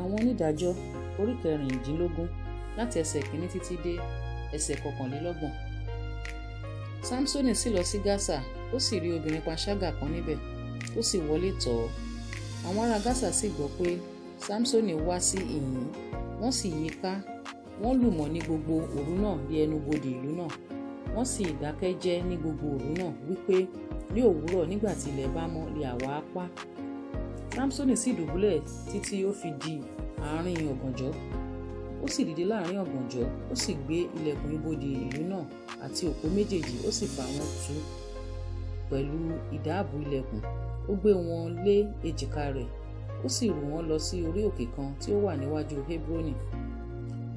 Àwọn onídàájọ́ orí kẹrìndínlógún láti ẹsẹ̀ kìíní títí dé ẹsẹ̀ kọkànlélọ́gbọ̀n. Sámsónì sì lọ sí Gásà, ó sì rí obìnrin panṣágà kan níbẹ̀, ó sì wọlé tọ̀ ọ́. Àwọn ará Gásà sì gbọ́ pé Sámsónì wá sí ìhín, wọ́n sì yí i ká, wọ́n lù mọ́ ní gbogbo òru náà ní ẹnubodè ìlú náà. Wọ́n sì dákẹ́ jẹ́ ní gbogbo òru náà, wípé ní òwúrọ̀ nígbà tí ilẹ̀ bá mọ́ lé àwa á pa. Sámsónì sì dùbúlẹ̀ títí ó fi di àárín ọ̀gànjọ́. Ó sì dìde láàrin ọ̀gànjọ́, ó sì gbé ilẹ̀kùn ibodè ìlú náà àti òpó méjèèjì, ó sì fà wọ́n tú pẹ̀lú ìdáàbò ilẹ̀kùn. Ó gbé wọn lé èjìká rẹ̀, ó sì rù wọ́n lọ sí orí òkè kan tí ó wà níwájú Hebroni.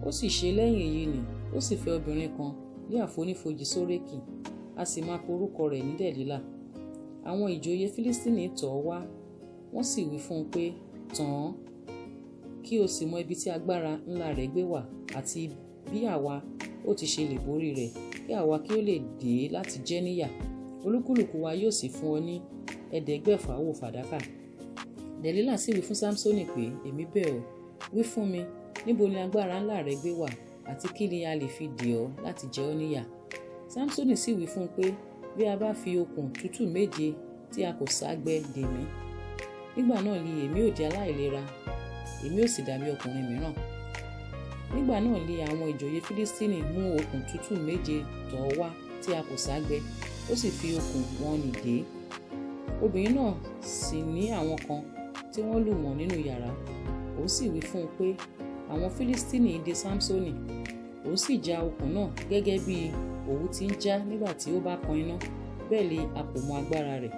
Ó sì ṣe lẹ́yìn èyí ni ó sì fẹ́ obìnrin kan ní àfonífojì Sórékì, a sì máa pe orúkọ rẹ̀ ní Dẹ̀lílà. Àwọn ìjòyè Fílístínì tọ̀ ọ́ wá, wọ́n sì wí fún un pé, tàn án, kí o sì mọ ibi tí agbára ńlá rẹ̀ gbé wà, àti bí àwa ó ti ṣe lè borí rẹ̀, kí àwa kí ó lè dè é láti jẹ níyà. Olúkúlùkù wa yóò sì fún ọ ní 500 owó fàdákà. Dẹ̀lílà sì wí fún Sámsónì pé, èmi bẹ̀ ọ́, wí fún mi, níbo ni agbára ńlá rẹ̀ gbé wà, àti kí ni a lè fi dè ọ́ láti jẹ ọ́ níyà. Sámsónì sì wí fún un pé, bí a bá fi okùn tútù 7 tí a kò ságbẹ́ dè mí, nígbà náà ni èmi ò di aláìlera, èmi ò sì dàbí ọkùnrin mìíràn. Nígbà náà ni àwọn ìjòyè Fílístínì mú okùn tútù 7 tọ̀ ọ́ wá tí a kò ságbẹ́, ó sì fi okùn wọn nì dè é. Obìnrin náà sì ní àwọn kan tí wọ́n lù mọ́ nínú yàrá. Òun sì wí fún un pé, àwọn Fílístínì dè Sámsónì. Òun sì já okùn náà gẹ́gẹ́ bí òwú ti ń já nígbà tí ó bá kan iná, bẹ́ẹ̀ ni a kò mọ agbára rẹ̀.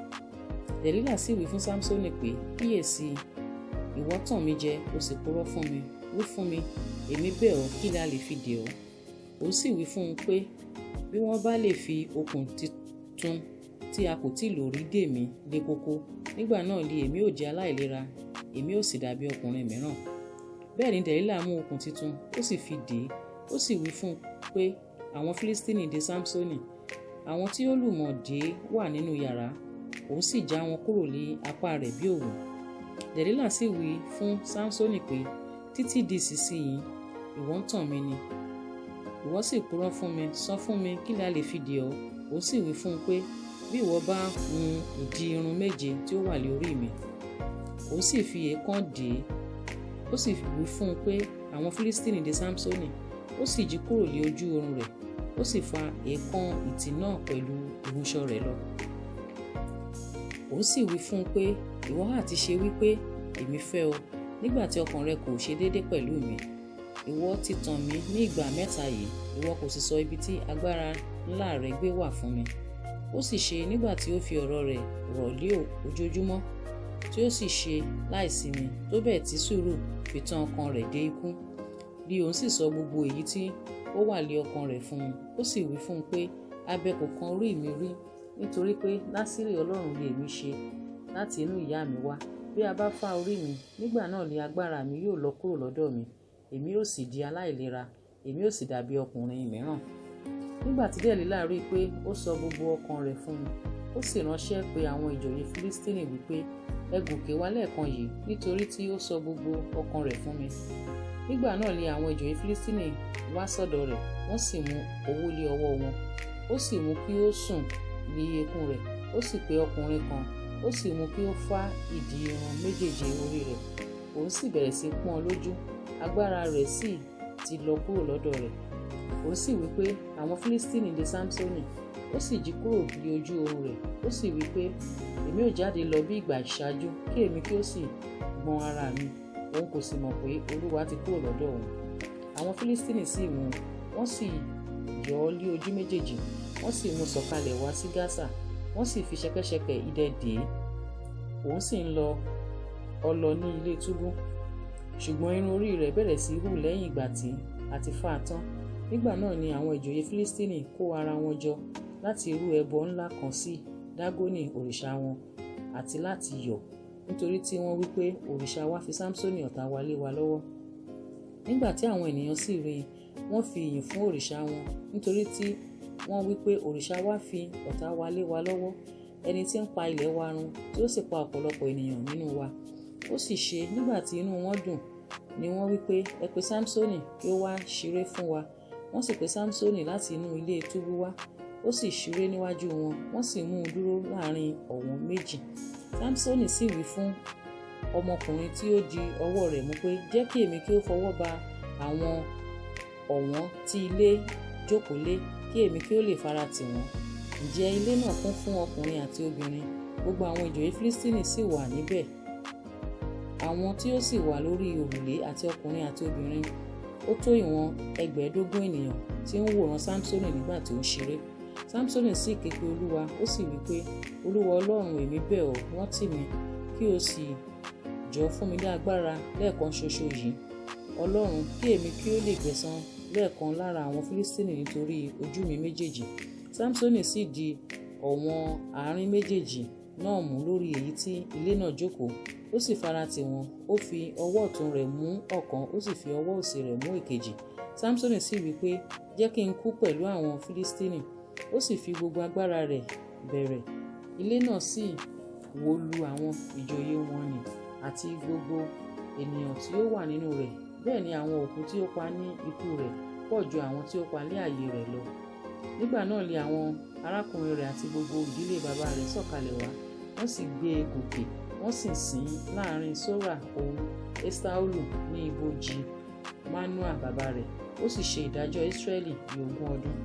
Dẹ̀lílà sì wí fún Sámsónì pé, kíyèsí, ìwọ tàn mí jẹ, o sì purọ́ fún mi. Wí fún mi, èmi bẹ̀ ọ́, kí la lè fi dè ọ́? Òun sì wí fún un pé, bí wọ́n bá lè fi okùn titun tí a kò tíì lò rí dè mí lé kókó, nígbà náà ni èmi ò di aláìlera, èmi ò sì dàbí ọkùnrin mìíràn. Bẹ́ẹ̀ ni Dẹ̀lílà mú okùn titun, ó sì fi dè é, ó sì wí fún un pé, àwọn Fílístínì dè Sámsónì. Àwọn tí ó lù mọ́ dè é wà nínú yàrá, òun sì já wọn kúrò ní apá rẹ̀ bí òwú. Dẹ̀lílà sì wí fún Sámsónì pé, títí di ìsinsìnyí ìwọ ń tàn mí ni, ìwọ sì purọ́ fún mi, sọ fún mi, kí la lè fi dè ọ́? Òun sì wí fún un pé, bí ìwọ bá hun ìdí irun 7 tí ó wà lé orí mi. Òun sì fi èèkàn dè é, ó sì wí fún un pé, àwọn Fílístínì dè Sámsónì. Ó sì jí kúrò lé ojú oorun rẹ̀, ó sì fa èèkàn ìtì náà pẹ̀lú ìrunṣọ rẹ̀ lọ. Òun sì wí fún un pé, ìwọ ha ti ṣe wípé èmi fẹ́ ọ, nígbà tí ọkàn rẹ kò ṣe déédé pẹ̀lú mi. Ìwọ ti tàn mí ní ìgbà 3 yìí, ìwọ kò sì sọ ibi tí agbára ńlá rẹ gbé wà fún mi. Ó sì ṣe nígbà tí ó fi ọ̀rọ̀ rẹ̀ rọ̀ lé ojoojúmọ́, tí ó sì ṣe láìsinmi, tó bẹ́ẹ̀ tí sùúrù fi tán ọkàn rẹ̀ dé ikú. Bí òun sì sọ gbogbo èyí tí ó wà lé ọkàn rẹ̀ fún un, ó sì wí fún un pé, abẹ kò kan orí mi rí, nítorí pé Násírì Ọlọ́run ni èmi ṣe láti inú ìyá mi wá. Bí a bá fá orí mi, nígbà náà ni agbára mi yóò lọ kúrò lọ́dọ̀ mi, èmi ó sì di aláìlera, èmi ó sì dàbí ọkùnrin mìíràn. Nígbà tí Dẹ̀lílà rí i pé ó sọ gbogbo ọkàn rẹ̀ fún un, ó sì ránṣẹ́ pé àwọn ìjòyè Fílístínì wípé, ẹ gòkè wá lẹ́ẹ̀kan yìí, nítorí tí ó sọ gbogbo ọkàn rẹ̀ fún mi. Nígbà náà ni àwọn ìjòyè Fílístínì wá sọ́dọ̀ rẹ̀, wọ́n sì mú owó lé ọwọ́ wọn, ó sì mú kí ó sùn lé eékún rẹ̀, ó sì pe ọkùnrin kan, ó sì mú kí ó fá ìdí irun 7 orí rẹ̀. Òun sì bẹ̀rẹ̀ sí pọ́n lójú, agbára rẹ̀ sì ti lọ kúrò lọ́dọ̀ rẹ̀. Òun sì wí pé, àwọn Fílístínì dè Sámsónì. Ó sì jí kúrò lé ojú oorun rẹ̀, ó sì wí pé, èmi ò jáde lọ bí ìgbà ìṣáájú, kí èmi kí ó sì gbọ̀n ara mi. Òun kò sì mọ̀ pé Olúwa ti kúrò lọ́dọ̀ òun. Àwọn Fílístínì sì mú un, wọ́n sì yọ ọ́ lé ojú méjèèjì, wọ́n sì mú sọ̀kalẹ̀ wá sí Gásà, wọ́n sì fi ṣẹ̀kẹ̀ṣẹ̀kẹ̀ idẹ dè é. Òun sì ń lọ ọlọ ní ilé túbú, ṣùgbọ́n irun orí rẹ̀ bẹ̀rẹ̀ sí hù lẹ́yìn ìgbà tí a ti fá a tán. Nígbà náà ni àwọn ìjòyè Fílístínì kó ara wọn jọ láti rú ẹbọ ńlá kan sí Dágónì òrìṣà wọn, àti láti yọ̀, nítorí tí wọ́n wí pé òrìṣà wa fi Sámsónì ọ̀tá wa lé wa lọ́wọ́. Nígbà tí àwọn ènìyàn sì rí i, wọ́n fi ìyìn fún òrìṣà wọn, nítorí tí wọ́n wí pé òrìṣà wa fi ọ̀tá wa lé wa lọ́wọ́, ẹni tí ń pa ilẹ̀ wa run, tí ó sì pa ọ̀pọ̀lọpọ̀ ènìyàn nínú wa. Ó sì ṣe nígbà tí inú wọn dùn, ni wọ́n wí pé ẹ pe Sámsónì kí ó wá ṣeré fún wa. Wọ́n sì pe Sámsónì láti inú ilé túbú wá, ó sì ṣeré níwájú wọn, wọ́n sì mú un dúró láàrin ọ̀wọ̀n méjì. Sámsónì sì wí fún ọmọkùnrin tí ó di ọwọ́ rẹ̀ mú pé jẹ́ kí èmi kí ó fọwọ́ ba àwọn ọ̀wọ̀n tí ilé jókòó lé, kí èmi kí ó lè fara tì wọ́n. Ǹjẹ́ ilé náà kún fún ọkùnrin àti obìnrin, gbogbo àwọn ìjòyè Fílístínì sì wà níbẹ̀, àwọn tí ó sì wà lórí òrùlé àti ọkùnrin àti obìnrin, ó tó ìwọ̀n 15 ènìyàn tí ń wòran Sámsónì nígbà tí ó ń ṣeré. Sámsónì sì ké pe Olúwa, ó sì wí pé Olúwa Ọlọ́run, èmi bẹ̀ ọ́, rántí mi, kí o sì jọ̀ọ́ fún mi ní agbára lẹ́ẹ̀kan ṣoṣo yìí, Ọlọ́run, kí èmi kí ó lè gbẹ̀san lẹ́ẹ̀kan lára àwọn Fílístínì nítorí ojú mi méjèèjì. Sámsónì sì di ọ̀wọ̀n àárín méjèèjì náà mú lórí èyí tí ilé náà jókòó, ó sì fara tì wọ́n, ó fi ọwọ́ ọ̀tún rẹ̀ mú ọ̀kan, ó sì fi ọwọ́ òsì rẹ̀ mú èkejì. Sámsónì sì wí pé jẹ́ kí n kú pẹ̀lú àwọn Fílístínì, ó sì fi gbogbo agbára rẹ̀ bẹ̀rẹ̀. Ilé náà sì wó lu àwọn ìjòyè wọn nì àti gbogbo ènìyàn tí ó wà nínú rẹ̀, bẹ́ẹ̀ ni àwọn òkú tí ó pa ní ikú rẹ̀ pọ̀ ju àwọn tí ó pa ní ààyè rẹ̀ lọ. Nígbà náà lé àwọn arákùnrin rẹ̀ àti gbogbo ìdílé bàbá rẹ̀ sọ̀kalẹ̀ wá, wọ́n sì gbé e gòkè, wọ́n sì sìn ín láàrin Sórà òun Eṣtaólù ní ibojì Manoa bàbá rẹ̀, ó sì ṣe ìdájọ́ Ísírẹ́lì ní 20 ọdún.